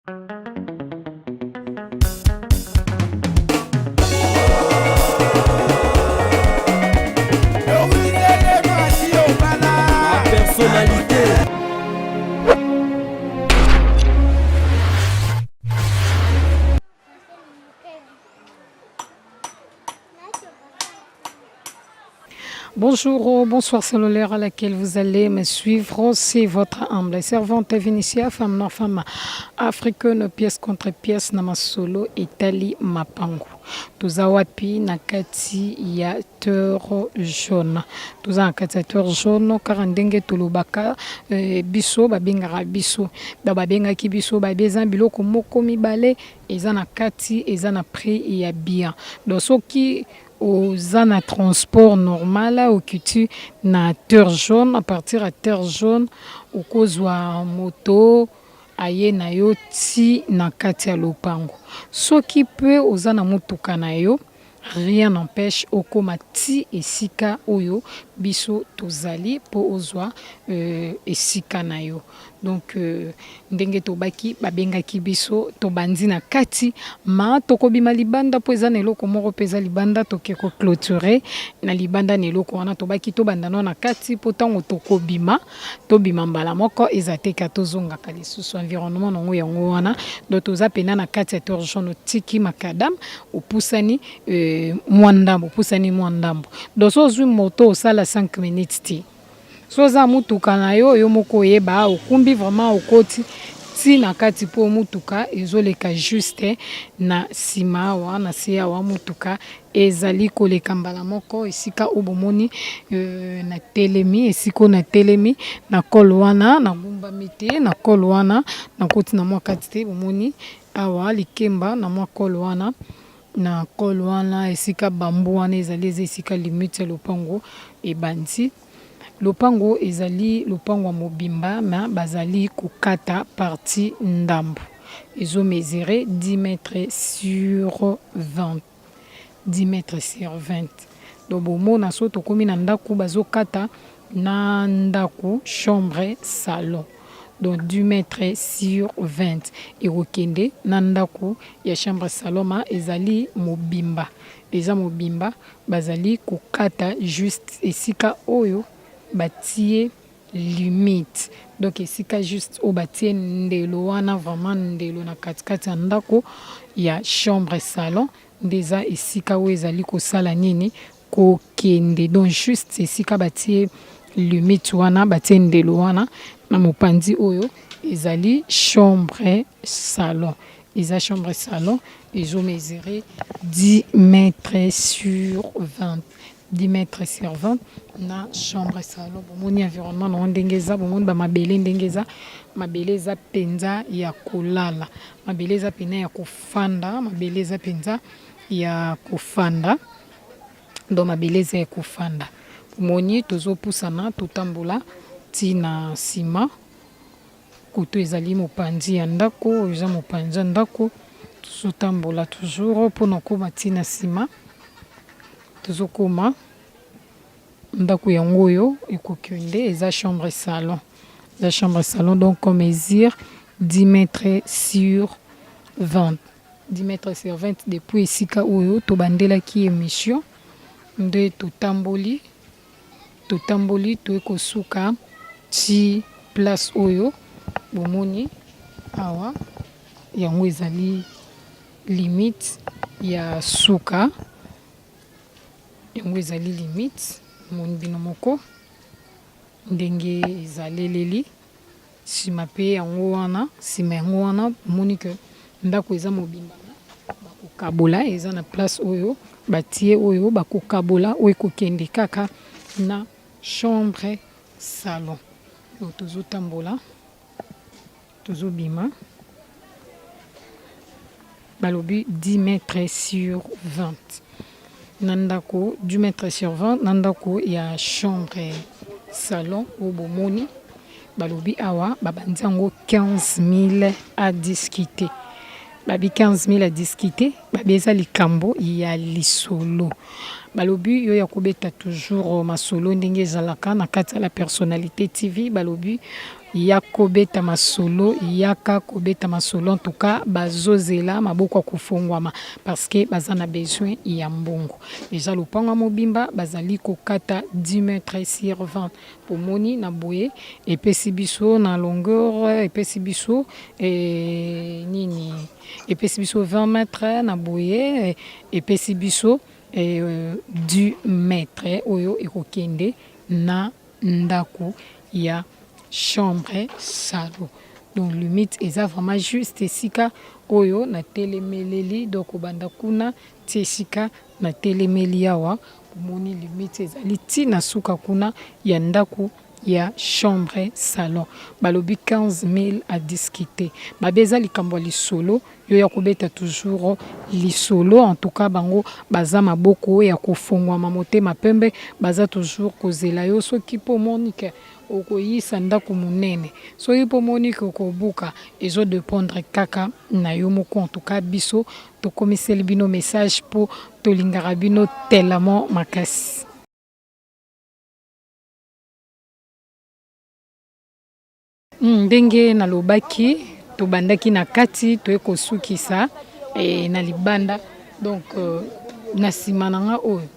Personnalité. Bonjour, bonsoir, c'est l'heure à laquelle vous allez me suivre. C'est votre humble servante Vénitia, femme non femme africaine, pièce contre pièce, nama solo, Italie, mapangu. Tuza wapi na kati ya teur jaune. Tuza na kati ya teur jaune, car ndenge tulubaka biso, babengaka biso. Da babengaki biso, babeza biloko moko mibale, eza na kati, eza na prix ya bien. Donc, soki aux na transport normal au kitu na terre jaune, à partir à terre jaune au kozwa moto aye na yo ti na kati ya lopango soki pe oza na mutuka na yo rien n'empêche okoma ti esika oyo biso tozali po ozwa esika na yo. Donc ndenge tobaki babengaki biso tobandi na kati ma tokobima libanda po eza na eloko moko peza libanda toke ko clôturer na libanda na eloko wana tobaki tobanda na kati po tango tokobima tobima mbala moko eza te ka tozonga ka lisusu environnement nango yango wana donc toza pena na kati ya torjon tiki makadam opusani mwandambo opusani mwandambo donc so zwi moto osala 5 minutes ti soza mutuka na yo yo moko yeba okumbi vraiment okoti ti na kati po mutuka ezoleka juste na sima wa na sia wa mutuka ezali koleka mbala moko esika obomoni na telemi esiko na telemi na kolwana na gumba mite na kolwana na koti na mwa kati te bomoni awa likemba na mwa kolwana na kolwana esika bambu wana ezali esika limite lopango ebandi lopango ezali lopango mobimba ma bazali kokata partie ndambo ezo mesurer 10 mètres sur 20 10 mètres sur 20 donc bomona so tokomi na ndaku bazokata na ndaku chambre salon donc 10 mètres sur 20 ekokende na ndaku ya chambre salon ma ezali mobimba eza mobimba bazali kokata juste esika oyo batie limite donc esika juste o batie ndelo wana vraiment ndelo na katikati ya ndako ya chambre salon ndeza esika oyo ezali kosala nini kokende donc juste esika batie limite wana batie ndelo wana na mopanzi oyo ezali chambre salon eza chambre salon ezo mesurer 10 mètres sur 20 10 mètres sur 20 na chambre salon bomoni environnement na ndenge eza bomoni ba mabele ndenge eza mabele eza penza ya kolala mabele eza pena ya kofanda mabele eza penza ya kofanda donc mabele eza ya kofanda bomoni tozopusana totambola ti na sima koto ezali mopanzi ya ndako eza mopanzi ya ndako tozotambola toujours mpona koma ti na sima tozokoma ndako yango oyo ekokende eza chambre salon donc on mesure 10 mètres sur 20 10 mètres sur 20 depuis esika oyo tobandelaki émission nde totamboli toekosuka ti place oyo bomoni awa yango ezali limite ya suka yango ezali limite moni bino moko ndenge ezaleleli nsima mpe yango wana nsima yango wana moni ke ndako eza mobimba bakokabola eza na place oyo batie oyo bakokabola oyo ekokende kaka na chambre salon oyo tozotambola tozobima balobi 10 mètres sur 20 nandako 10 mètres sur 20 nandako ya chambre salon au bomoni balobi awa babandi yango 15 000 à discuter babi 15 000 à discuter babi eza likambo ya lisolo balobi yo ya kobeta toujours masolo ndenge ezalaka na kati ya la personnalité TV balobi ya kobeta masolo yaka kobeta masolo en tout cas bazozela maboko ya kofungwama parce que baza na besoin ya mbongo déjà lopango ya mobimba bazali kokata 10 mètres sur 20 pomoni na boye epesi biso na longueur epesi biso nini epesi biso 20 mètres na boye epesi biso 10 mètres oyo ekokende na ndako ya chambre salon donc limite eza vraiment juste esika oyo na telemeleli donc obanda kuna ti esika na telemeli awa omoni limite ezali ti na suka kuna ya ndako ya chambre salon balobi 15 000 à discuter babeza likambo ya lisolo yo ya kobeta toujours lisolo en tout cas bango baza maboko ya kofungwama motema pembe baza toujours kozela yo soki mpo monike okoyisa ndako monene soki mpo monike okobuka ezodépendre kaka na yo moko en tout cas biso tokomiseli bino message mpo tolingaka bino tellement makasi. Ndenge nalobaki tobandaki na kati toye kosukisa na libanda donc na nsima na nga oyo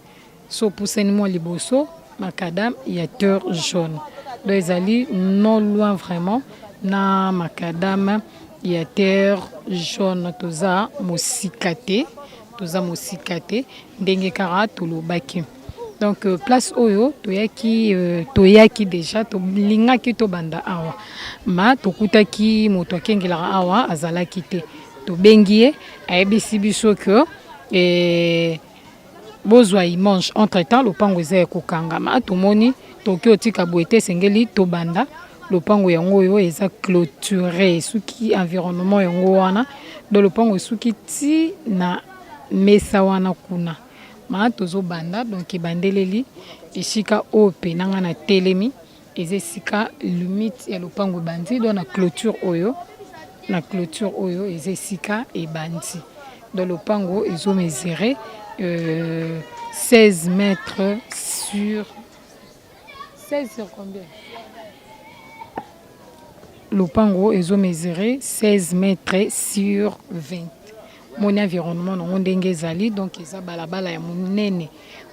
so pusani mwa liboso macadam ya terre jaune donc ezali non loin vraiment na macadam ya terre jaune toza mosika te ndenge kaka tolobaki donc place oyo toyaki déjà tolingaki tobanda awa ma tokutaki moto akengelaka awa azalaki te tobengi ye ayebisi biso ke bozwa imanche entre temps lopango eza ya kokangama tomoni toki otika boye te esengeli tobanda lopango yango oyo eza clôturé esuki environnement yango wana do lopango esuki ti na mesa wana kuna ma tozobanda donc ebandeleli esika oyo mpe nanga na telemi eza esika limite ya lopango ebandi do na clôture oyo eza esika ebandi do lopango ezomesure 16 mètres sur 16 sur combien lopango ezomesure 16 mètres sur 20 moni environnement nango ndenge ezali donc eza balabala ya monene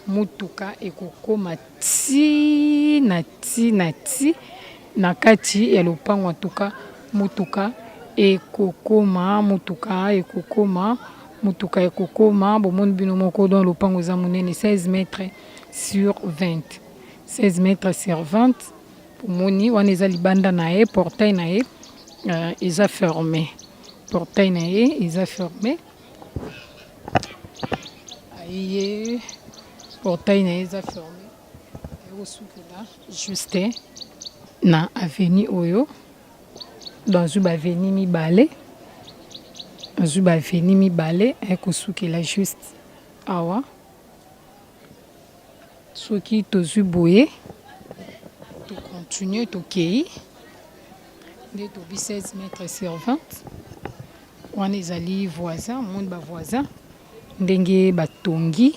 mutuka ekokoma ti na kati ya lopango atuka mutuka ekokoma bomoni bino moko don lopango eza monene 16 mètres sur 20 16 mètres sur 20 pomoni wana eza libanda na ye portail na ye eza fermé aye portail na ye eza fermé ekosukela juste na avenue oyo dans ba avenue mibale ekosukela juste awa soki tozwi boye tocontinue tokei nde tobi 16 mètres sur 20 wana ezali voisin omoni bavoisin ndenge batongi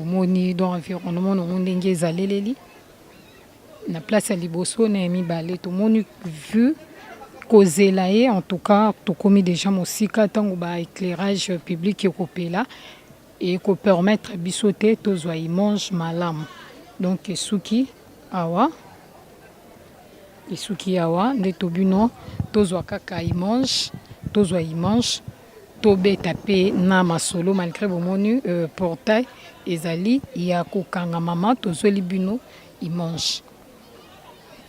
omoni dans environnement nango ndenge ezaleleli na place ya liboso na ya mibale tomoni vu kozela ye en tout cas tokomi déjà mosika ntango baéclairage public ekopela ekopermettre biso te tozwa image malamu donc esuki awa nde tobino tozwa kaka image tobeta mpe na masolo malgré bomoni portail ezali ya kokanga mama tozweli bino image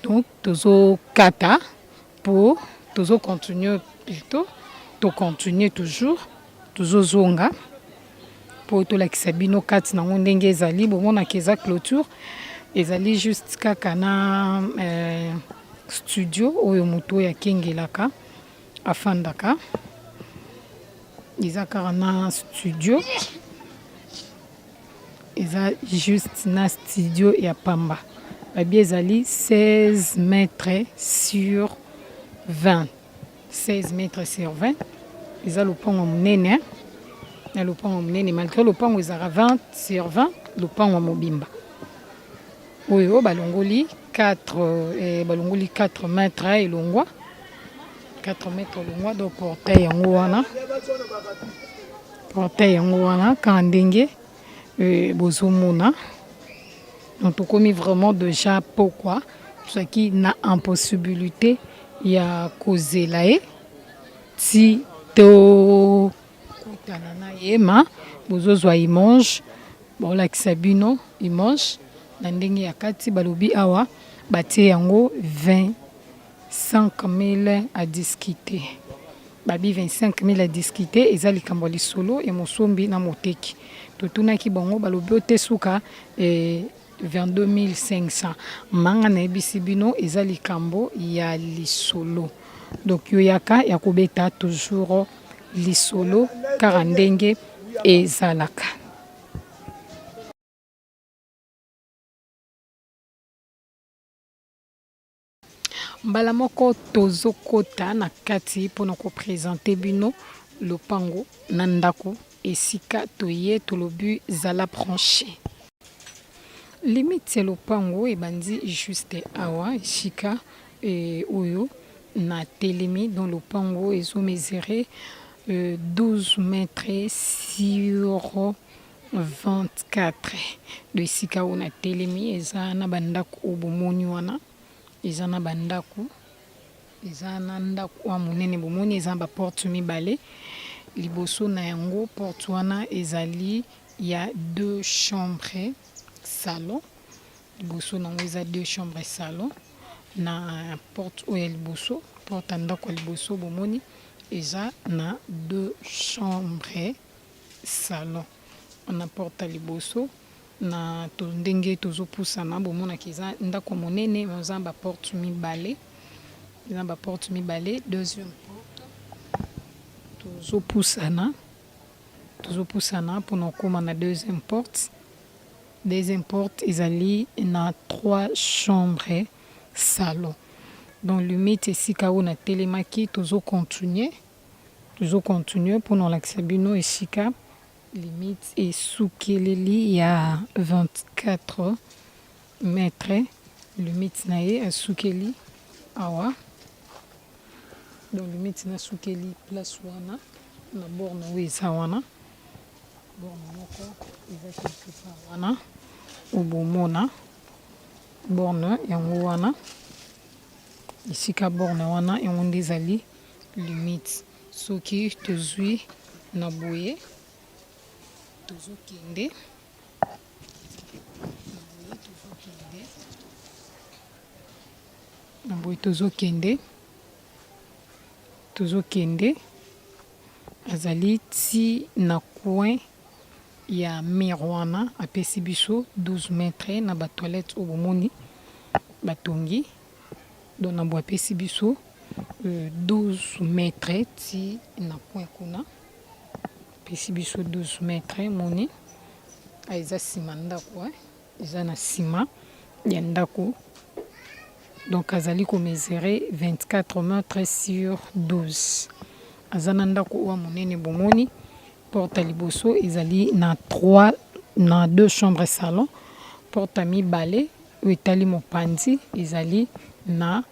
donc tozokata po tozocontinue plutôt tocontinue toujours tozozonga po tolakisa bino kati nango ndenge ezali bomonaka eza clôture ezali juste kaka na studio oyo moto oyo akengelaka afandaka eza kaka na studio eza juste na studio ya pamba babi ezali 16 mètres sur 20 16 mètres sur 20 eza lopango monene na lopango monene malgré lopango ezaka 20 sur 20 lopango mobimba oyo balongoli 4 balongoli 4 mètres elongwa 4 mètres elongwa donc portail yango wana ka ndenge bozomona donc tokomi vraiment déjà pourquoi soki na impossibilité ya kozela ti to kutana na yema bozozwa image bolakisa bino image na ndenge ya kati balobi awa batie yango 25 000 à discuter babi 25 000 à discuter eza likambo lisolo e mosombi na moteki totunaki bango balobi ote suka 22 500 manga na ebisi bino eza likambo ya lisolo donc yoyaka ya kobeta toujours lisolo kaka ndenge ezalaka. Mbala moko tozokota na kati mpona kopresente bino lopango na ndako esika toye tolobi zala branché. Limite ya lopango ebandi juste awa esika oyo na telemi dans lopango ezomesure 12 mètres sur 24 de esika oyo na telemi eza na bandako obomoni wana eza na bandako eza na ndako wa monene bomoni eza ba porte mibale liboso na yango porte wana ezali ya 2 chambres salon liboso nango eza 2 chambres salon na porte oyo liboso porte ndako liboso bomoni eza na 2 chambres salon na porte liboso na to ndenge tozopusana bomona kiza ndako monene eza ba porte mibale eza ba porte mibale deuxième porte tozopusana mpona koma na deuxième porte ezali na 3 chambres salon donc limite esika oyo na telemaki tozocontinue mpona olakisa bino esika limite esukeleli ya 24 mètres limite na ye asukeli awa donc limite na sukeli place wana na borne oyo eza wana borne moko eza quelque part wana obomona borne yango wana esika borne wana yango nde ezali limite soki tozwi na boye tozokende na boye tozokende azali ti na coin ya mire wana apesi biso 12 mètres na batoilette oyo bomoni batongi donc na boye apesi biso 12 mètres ti na coin kuna apesi biso 12 mètres moni eza nsima ndako eza na nsima ya ndako donc azali komesure 24 mètres sur 12 aza na ndako oyo monene bomoni porte liboso ezali na 2 chambres salon porte mibale oyo etali mopanzi ezali na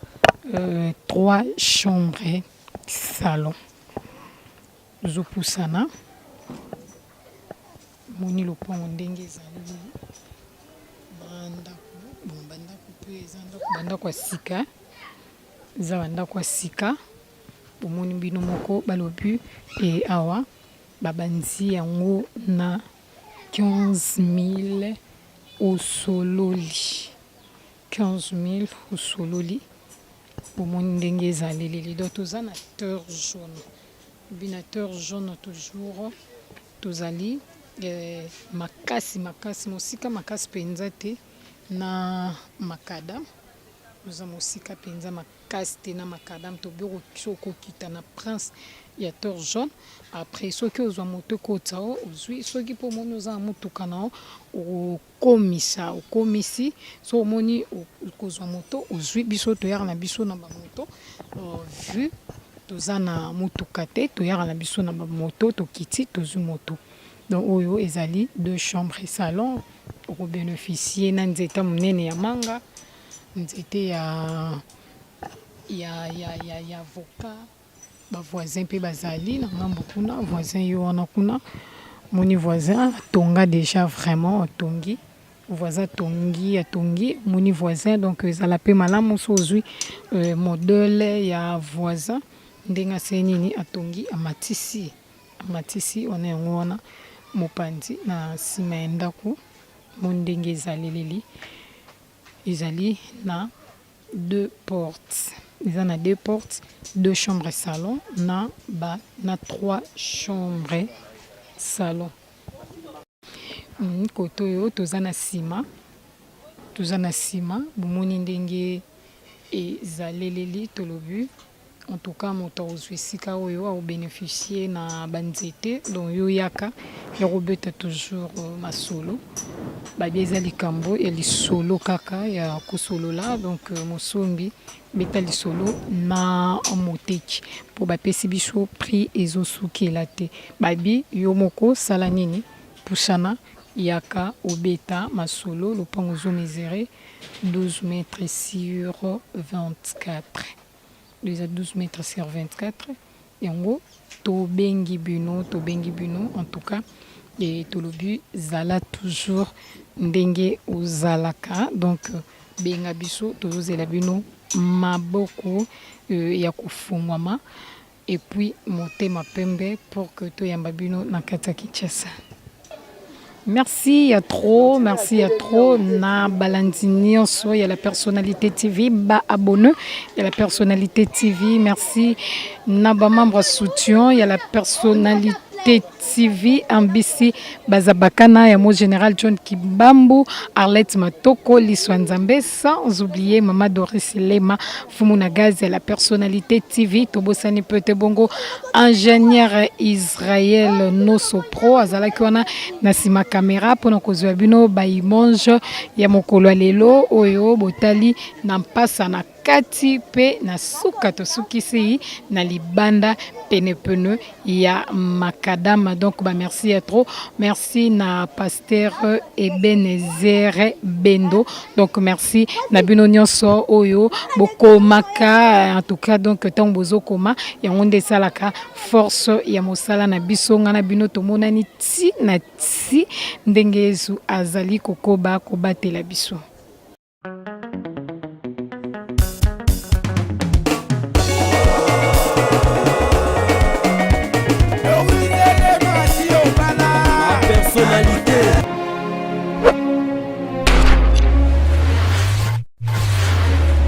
3 chambres salon tozopusana moni lopango ndenge ezali bandako ya sika eza bandako ya sika bomoni bino moko balobi awa babandi yango na 15 000 osololi bomoni ndenge ezaleleli donc toza na teur jaune binateur jaune toujours tozali makasi mosika makasi mpenza te na makadam oza mosika mpenza makasi te na makadam tobiro okokita na prince ya teur jaune après soki ozwa moto ekota o ozwi soki mpo omoni oza na motuka na o okomisi so omoni okozwa moto ozwi biso toyaka na biso na bamoto vu toza na motuka te toyaka na biso na bamoto tokiti tozwi moto donc oyo ezali 2 chambres salon okobénéficie na nzeta monene ya manga nzete ya avocat bavoisin mpe bazali na ngambo kuna voisin yo wana kuna moni voisin atonga déjà vraiment atongi voisin atongi moni voisin donc ezala mpe malamu so ozwi modele ya voisin ndenge ase nini atongi amatisi wana yango wana mopanzi na nsima ya ndako mo ndenge ezali na deux portes. Ils en a deux portes, deux chambres salon, na trois chambres salon. Koto yo tozana sima, bomoni ndenge ezaleleli tolobu. En tout cas, moto ozwi sika oyo au bénéficier na banzete donc yo yaka ya robeta toujours masolo. Babi ezali kambo ya lisolo kaka ya kosolola donc mosombi beta lisolo na moteki po bapesi biso prix ezosukela te. Babi yo moko sala nini pusana yaka obeta masolo lopango zo mesurer 12 mètres sur 24. Déjà 12 mètres sur 24 et en gros tobengi bino en tout cas et tolobu zala toujours ndenge ozalaka donc benga biso tozozela bino maboko ya kufungwama et puis motema pembe pour que toyamba bino na kati ya Kinshasa. Merci à trop. Na Balandini, il y a la personnalité TV, abonné, il y a la personnalité TV, merci. Na membre soutien, il y a la personnalité TV, Ambisi, Bazabakana, Yamo Général John Kibambu, Arlette Matoko, Liswanzambe, sans oublier Mama Doris Lema, Fumunagaz, la personnalité TV, Tobosani Pete Bongo, ingénieur Israël Nosopro, Azalakwana, Nasima Kamera, Ponokozwa Bino, Baimonge, Yamokolo Lelo, Oyo, Botali, Nampasa na kati pe na suka to sukisi na libanda pene ya makadama donc ba merci à trop merci na pasteur Ebenezer Bendo donc merci na bino nyonso oyo boko maka en tout cas donc tant bozo koma ya ngonde salaka force ya mosala na biso ngana bino to monani ti na ti ndenge Yesu azali kokoba kobatela biso.